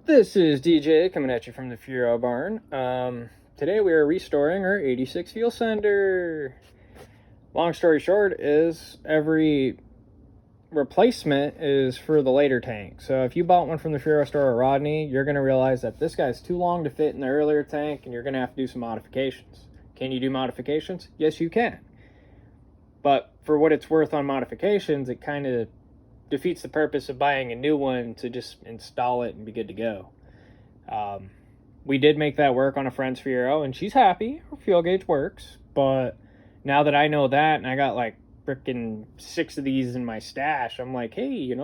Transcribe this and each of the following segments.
This is DJ coming at you from the Fiero barn. Today we are restoring our 86 fuel sender. Long story short is every replacement is for the later tank. So if you bought one from the Fiero store at Rodney, you're going to realize that this guy's too long to fit in the earlier tank and you're going to have to do some modifications. Can you do modifications? Yes, you can. But for what it's worth on modifications, it kind of defeats the purpose of buying a new one to just install it and be good to go. We did make that work on a friend's Fiero, and she's happy. Her fuel gauge works, but now that I know that, and I got like freaking 6 of these in my stash, I'm like, hey,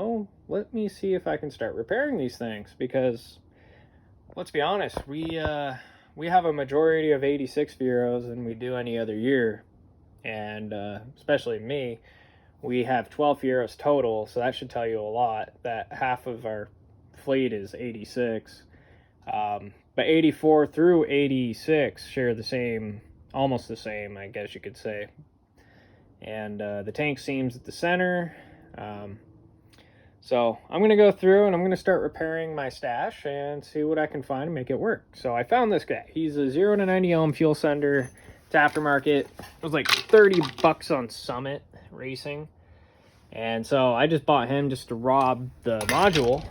let me see if I can start repairing these things, because let's be honest, we have a majority of 86 Fieros than we do any other year, and especially me. We have 12 Fieros total, so that should tell you a lot, that half of our fleet is 86. But 84 through 86 share the same, almost the same, I guess you could say. And the tank seams at the center. So I'm going to go through and I'm going to start repairing my stash and see what I can find and make it work. So I found this guy. He's a 0 to 90 ohm fuel sender. It's aftermarket. It was like 30 bucks on Summit Racing. And so I just bought him just to rob the module,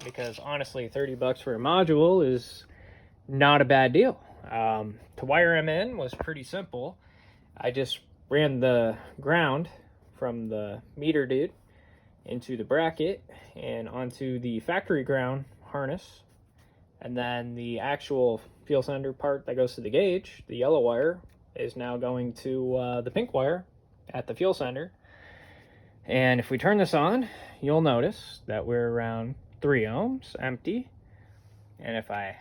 because honestly 30 bucks for a module is not a bad deal. To wire him in was pretty simple. I just ran the ground from the meter dude into the bracket and onto the factory ground harness, and then the actual fuel sender part that goes to the gauge, the yellow wire, is now going to the pink wire at the fuel sender. And if we turn this on, you'll notice that we're around 3 ohms empty, and if I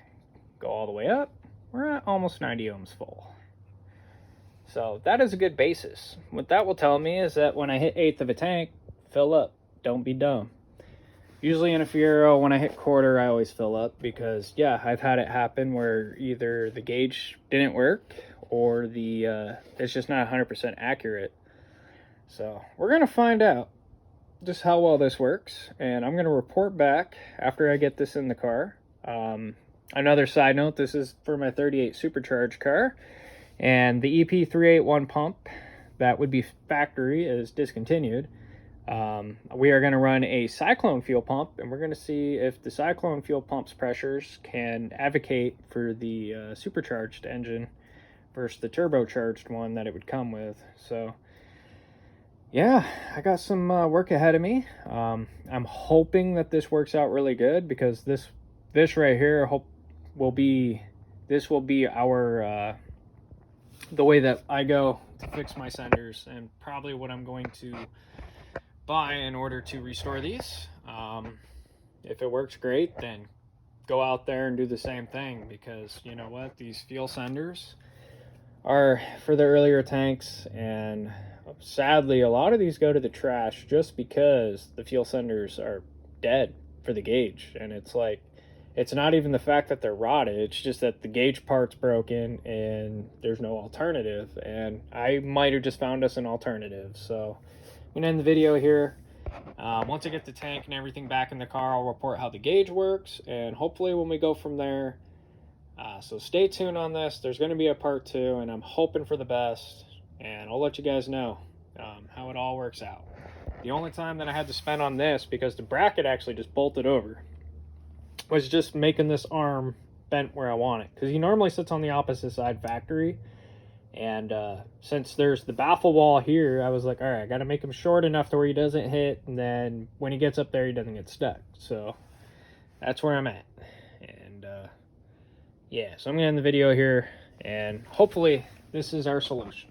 go all the way up, we're at almost 90 ohms full. So that is a good basis. What that will tell me is that when I hit 1/8 of a tank, fill up. Don't be dumb. Usually in a Fiero, when I hit quarter, I always fill up, because yeah, I've had it happen where either the gauge didn't work or the it's just not 100% accurate. So we're gonna find out just how well this works, and I'm going to report back after I get this in the car. Another side note, this is for my 38 supercharged car, and the EP381 pump that would be factory is discontinued. We are going to run a Cyclone fuel pump, and we're going to see if the Cyclone fuel pump's pressures can advocate for the supercharged engine versus the turbocharged one that it would come with. So yeah, I got some work ahead of me. I'm hoping that this works out really good, because this right here will be our the way that I go to fix my senders, and probably what I'm going to buy in order to restore these. If it works great, then go out there and do the same thing, because you know what, these fuel senders are for the earlier tanks, and sadly a lot of these go to the trash just because the fuel senders are dead for the gauge. And it's like, it's not even the fact that they're rotted, it's just that the gauge part's broken and there's no alternative, and I might have just found us an alternative. So I'm gonna end the video here. Once I get the tank and everything back in the car, I'll report how the gauge works, and hopefully when we go from there. So stay tuned on this. There's going to be a part 2, and I'm hoping for the best, and I'll let you guys know how it all works out. The only time that I had to spend on this, because the bracket actually just bolted over, was just making this arm bent where I want it, because he normally sits on the opposite side factory, and since there's the baffle wall here, I was like, all right, I got to make him short enough to where he doesn't hit, and then when he gets up there, he doesn't get stuck. So that's where I'm at. And yeah, so I'm going to end the video here, and hopefully this is our solution.